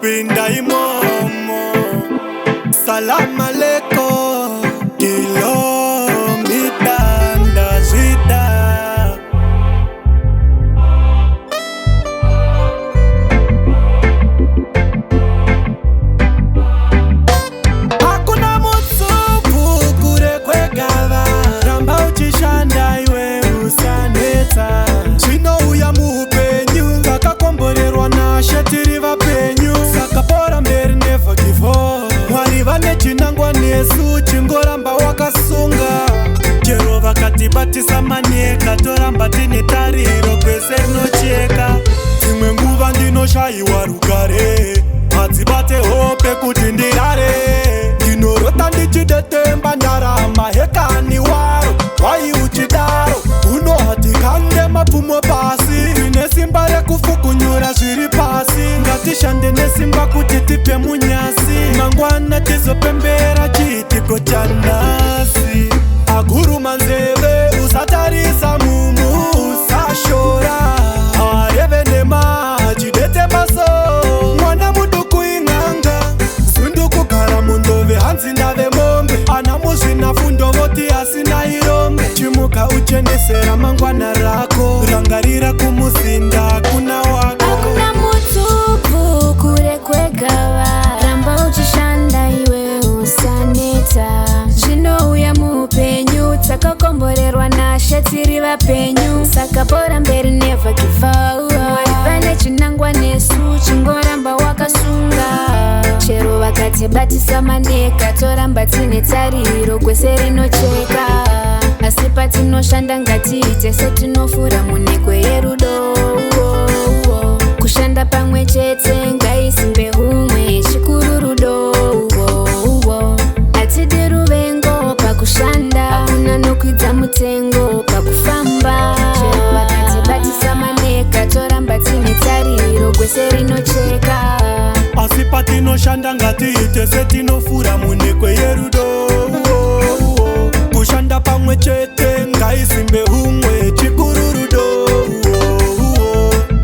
kupinda imomo. Salam aleikum, kilomita ndazwida. Hakuna mutsupu kure kwegava, ramba uchishanda iwe usaneta. Zvinouya muupenyu, vakakomborerwa naShe tiri vapenyu. Saka bora mberi, never give up. Mwari vane chinangwa nesu, chingoramba wakasunga. Chero vakatibatisa maneka, toramba tine tariro kwese rinocheka. Dzimwe nguva ndinoshayiwa rugare, hadzibate hope kuti ndirare. Ndinorota ndichidetemba ndarama, hekani waro wai uchidaro. Unohatikande mapfumo pasi, tine simba rekufukunyura zviri pasi. Ngatishande nesimba kuti tipe munyasi, mangwana tizopembera chiitiko chanhasi. Aguruma nzeve, usatarisa mumu, usashora. Areve nema, chidete maso, mwana muduku ing'anga. Sundukugara mundove, hanzi ndave mombe. Ana muzvina fundo voti asina irombe. Chimuka uchenesera mangwana rako, rangarira kumuzinda kuna wako. Hakuna mutsupu kure kwegava, ramba uchishanda iwe usaneta. Zvinouya muupenyu, takakomborerwa naShe tiri vapenyu. Saka bora mberi, never give up. Mwari vane chinangwa nesu, chingoramba wakasunga. Chero vakatibatisa maneka, toramba tine tariro kwese rinocheka. Asi patinoshanda ngatiite setinofura munekwe yerudo. Kushanda pamwe chete, ngaisimbe humwe, chikuru rudo. Hatidi ruvengo pakushanda, hakuna nokwidza mutengo pakufamba. Chero vakatibatisa maneka, toramba tine tariro kwese rinocheka. Asi patinoshanda ngatiite setinofura munekwe yerudo. Kushanda pamwe chete, ngaisimbe humwe, chikuru rudo.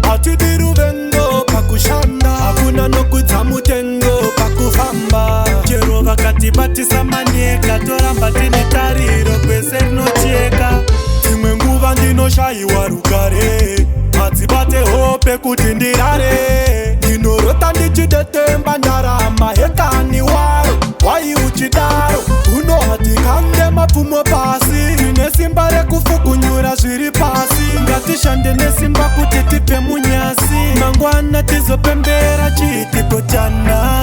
Hatidi ruvengo pakushanda, hakuna nokwidza mutengo pakufamba. Chero vakatibatisa maneka, toramba tine tariro kwese rinocheka. Dzimwe nguva ndinoshayiwa rugare, hadzibate hope kuti ndirare. Ndinorota ndichidetemba ndarama, hekani waro wai uchidaro. Unohatikande mapfumo pasi, tine simba rekufukunyura zviri pasi. Ngatishande nesimba kuti tipe munyasi, mangwana tizopembera chiitiko chanhasi.